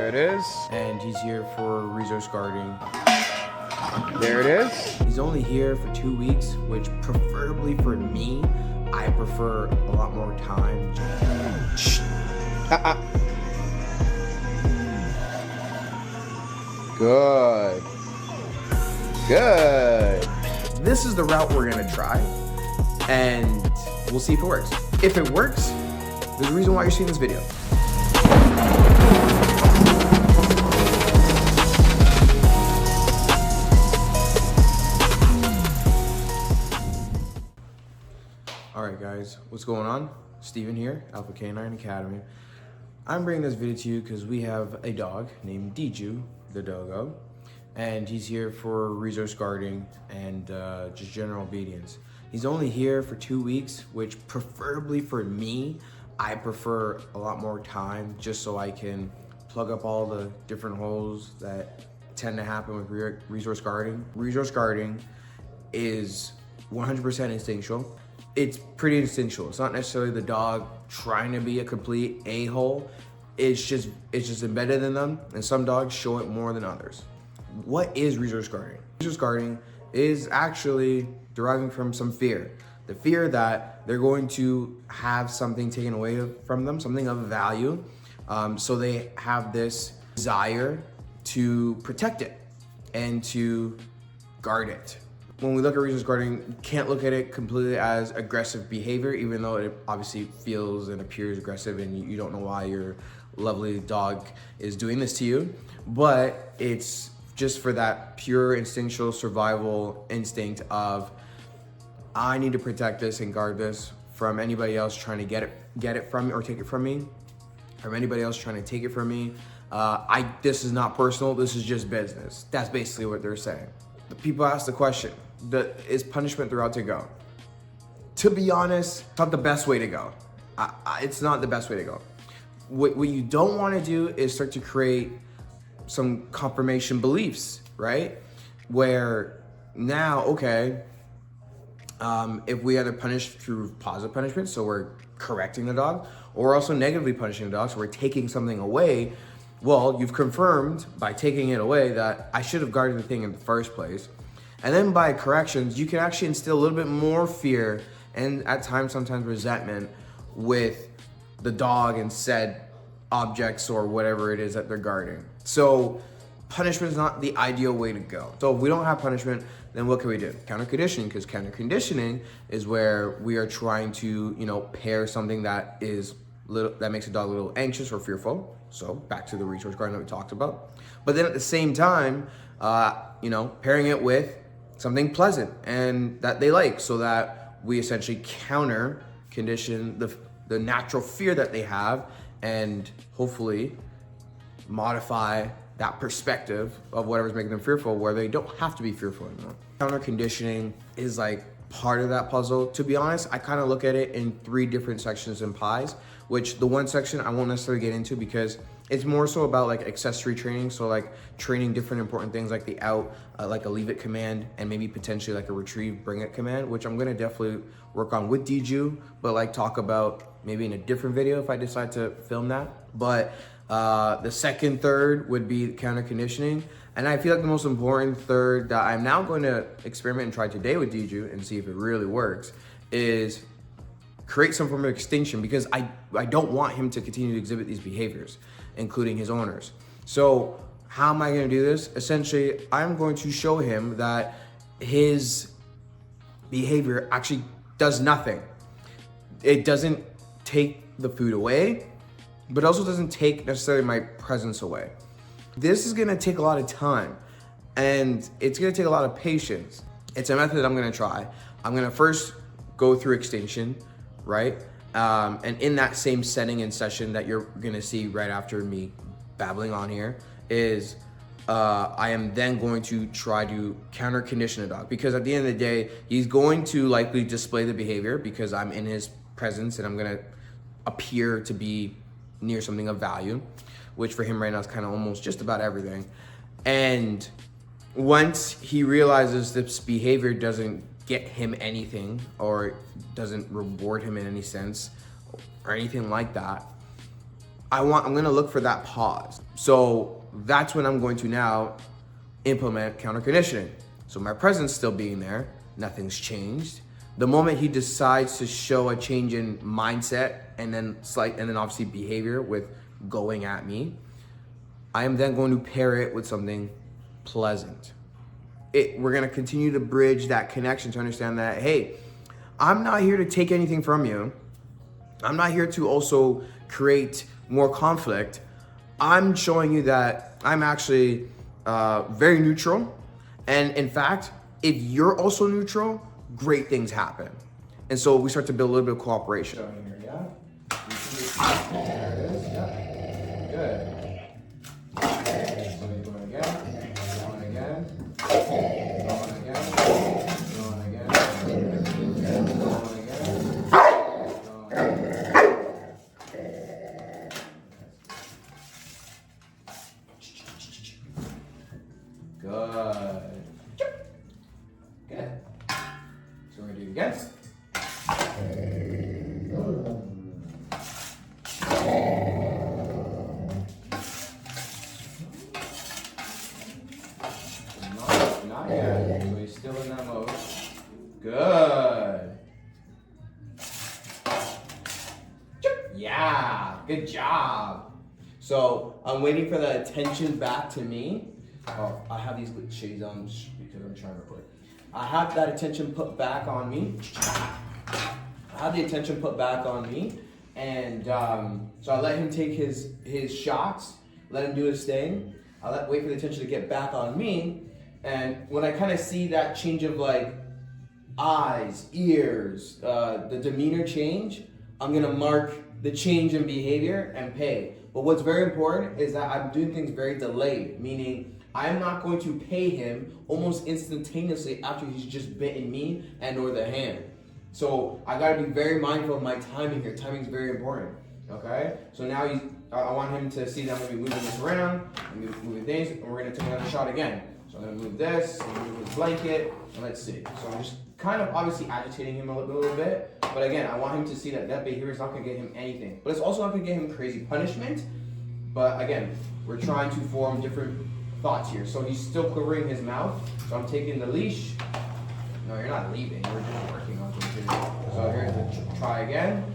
There it is. And he's here for resource guarding. There it is. He's only here for 2 weeks, which preferably for me, I prefer a lot more time. Good. Good. This is the route we're gonna try, and we'll see if it works. If it works, there's a reason why you're seeing this video. All right, guys, what's going on? Steven here, Alpha Canine Academy. I'm bringing this video to you because we have a dog named Diju, the doggo, and he's here for resource guarding and just general obedience. He's only here for 2 weeks, which preferably for me, I prefer a lot more time just so I can plug up all the different holes that tend to happen with resource guarding. Resource guarding is 100% instinctual. It's pretty instinctual. It's not necessarily the dog trying to be a complete a-hole. It's just embedded in them, and some dogs show it more than others. What is resource guarding? Resource guarding is actually deriving from some fear. The fear that they're going to have something taken away from them, something of value. So they have this desire to protect it and to guard it. When we look at resource guarding, you can't look at it completely as aggressive behavior, even though it obviously feels and appears aggressive and you don't know why your lovely dog is doing this to you. But it's just for that pure instinctual survival instinct of, I need to protect this and guard this from anybody else trying to get it from me or take it from me, from anybody else trying to take it from me. This is not personal, this is just business. That's basically what they're saying. The people ask the question, is punishment the route to go? To be honest, it's not the best way to go. It's not the best way to go. What you don't want to do is start to create some confirmation beliefs, right? Where now, okay, if we either punish through positive punishment, so we're correcting the dog, or also negatively punishing the dog, so we're taking something away, well, you've confirmed by taking it away that I should have guarded the thing in the first place. And then by corrections, you can actually instill a little bit more fear and at times, sometimes resentment with the dog and said objects or whatever it is that they're guarding. So punishment is not the ideal way to go. So if we don't have punishment, then what can we do? Counter conditioning, because counter conditioning is where we are trying to, pair something that makes a dog a little anxious or fearful. So back to the resource guarding that we talked about. But then at the same time, pairing it with something pleasant and that they like, so that we essentially counter condition the natural fear that they have and hopefully modify that perspective of whatever's making them fearful where they don't have to be fearful anymore. Counter conditioning is like part of that puzzle. To be honest, I kind of look at it in 3 different sections and pies, which the one section I won't necessarily get into because it's more so about like accessory training. So like training different important things like the out, like a leave it command, and maybe potentially like a retrieve bring it command, which I'm gonna definitely work on with Diju, but like talk about maybe in a different video if I decide to film that. But the second third would be counter conditioning. And I feel like the most important third that I'm now going to experiment and try today with Diju and see if it really works is create some form of extinction, because I don't want him to continue to exhibit these behaviors, including his owners. So how am I going to do this? Essentially, I'm going to show him that his behavior actually does nothing. It doesn't take the food away, but also doesn't take necessarily my presence away. This is gonna take a lot of time and it's gonna take a lot of patience. It's a method I'm gonna try. I'm gonna first go through extinction, right? And in that same setting and session that you're gonna see right after me babbling on here is I am then going to try to counter condition a dog, because at the end of the day, he's going to likely display the behavior because I'm in his presence and I'm gonna appear to be near something of value, which for him right now is kind of almost just about everything. And once he realizes this behavior doesn't get him anything or doesn't reward him in any sense or anything like that, I'm gonna look for that pause. So that's when I'm going to now implement counter conditioning. So my presence still being there, nothing's changed. The moment he decides to show a change in mindset and then obviously behavior with going at me, I am then going to pair it with something pleasant. We're gonna continue to bridge that connection to understand that, hey, I'm not here to take anything from you. I'm not here to also create more conflict. I'm showing you that I'm actually very neutral. And in fact, if you're also neutral, great things happen. And so we start to build a little bit of cooperation. Here, yeah? There it is, yeah. Good. So you're going again, going again, going again, going again, going again, going again. Good. Good. So we're gonna do it again. Not yet. So he's still in that mode. Good. Yeah, good job. So I'm waiting for the attention back to me. Oh, I have these shades on because I'm trying to record. I have that attention put back on me. I have the attention put back on me. And so I let him take his shots, let him do his thing. I wait for the attention to get back on me. And when I kind of see that change of like eyes, ears, the demeanor change, I'm gonna mark the change in behavior and pay. But what's very important is that I'm doing things very delayed, meaning I'm not going to pay him almost instantaneously after he's just bitten me and or the hand. So I gotta be very mindful of my timing here. Timing is very important, okay? So now I want him to see that I'm gonna be moving this around, I'm gonna be moving things, and we're gonna take another shot again. So I'm gonna move this, I'm gonna move his blanket, and let's see. So I'm just kind of obviously agitating him a little bit, but again, I want him to see that behavior is not gonna get him anything. But it's also not gonna get him crazy punishment, but again, we're trying to form different thoughts here. So he's still quivering his mouth, so I'm taking the leash. No, you're not leaving, we're just working on things here. So here's the try again.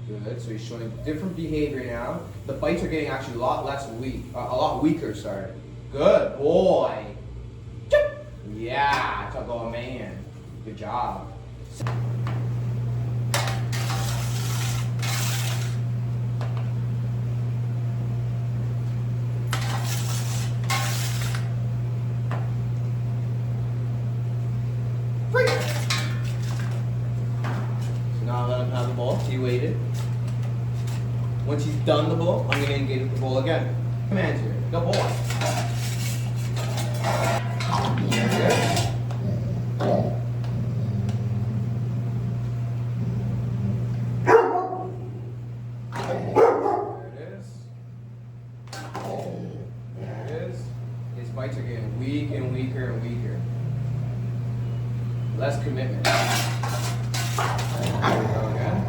Good, so he's showing different behavior now. The bites are getting actually a lot weaker, sorry. Good boy. Yeah, tough old man. Good job. Now let him have the ball. He waited. Once he's done the ball, I'm going to engage with the ball again. Commands here. Good boy. There it is. There it is. His bites are getting weak and weaker and weaker. Less commitment. There we go again.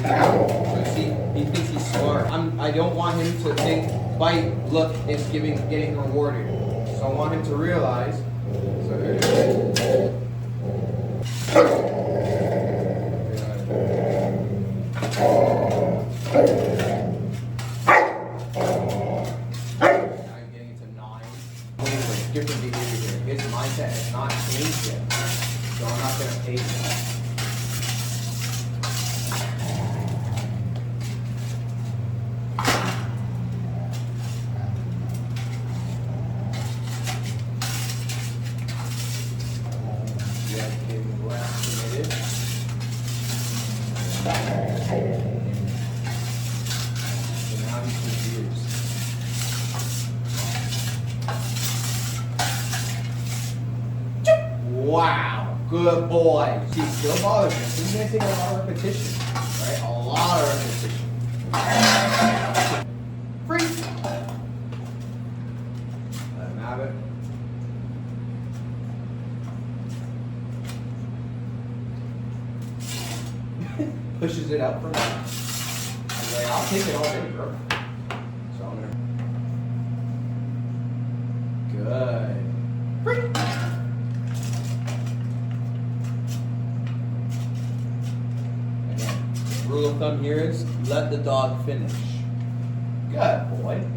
So see, he thinks he's smart. I don't want him to think bite, look, is getting rewarded. So I want him to realize. So there it is. Different behavior here. His mindset has not changed yet. So I'm not going to pay that. Yeah, getting less committed. So now he's confused. Wow, good boy. See, still bothers me. This is going to take a lot of repetition, right? A lot of repetition. Freeze. have it. Pushes it out for me. I'm like, I'll take it all day, bro. So I'm gonna. Good. Again, rule of thumb here is let the dog finish. Good boy.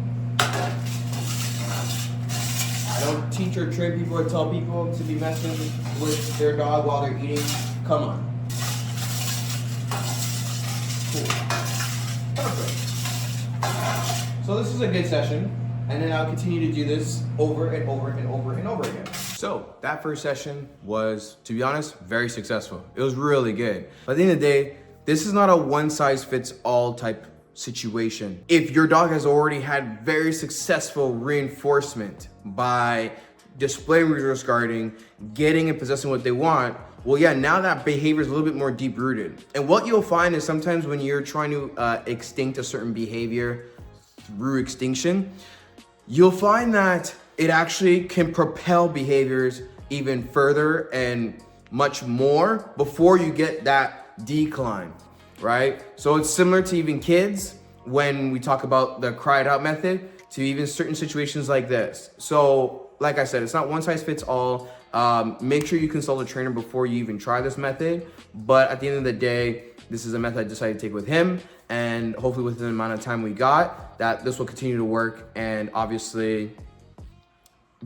I don't teach or train people or tell people to be messing with their dog while they're eating. Come on. Cool. Perfect. So this is a good session, and then I'll continue to do this over and over and over and over again. So that first session was, to be honest, very successful. It was really good. But at the end of the day, this is not a one-size-fits-all type situation. If your dog has already had very successful reinforcement by displaying resource guarding, getting and possessing what they want, well, yeah, now that behavior is a little bit more deep rooted. And what you'll find is sometimes when you're trying to extinct a certain behavior through extinction, you'll find that it actually can propel behaviors even further and much more before you get that decline, right? So it's similar to even kids when we talk about the cry it out method to even certain situations like this. So like I said, it's not one size fits all. Make sure you consult a trainer before you even try this method. But at the end of the day, this is a method I decided to take with him, and hopefully within the amount of time we got, that this will continue to work and obviously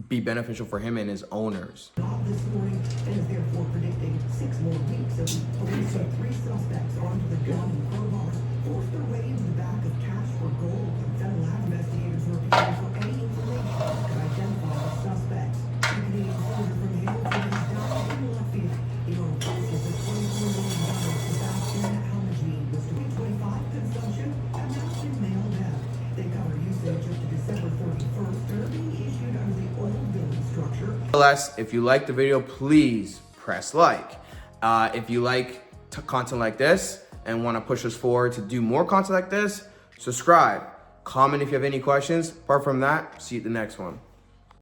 be beneficial for him and his owners. This morning and is therefore predicting 6 more weeks of police and 3 suspects armed with a gun and crowbars forced their way into the back of Cash for Gold. Federal lab investigators were prepared for any information that could identify the suspects. The Canadian senator from Hamilton has died in Latvia. The armed forces of $24 million Sebastian Almagine was 2025 consumption and now in mail death. They cover usage up to December 31st. They're being issued under the old billing structure. Nonetheless, if you like the video, please press like. If you like content like this and want to push us forward to do more content like this, subscribe. Comment if you have any questions. Apart from that, see you at the next one.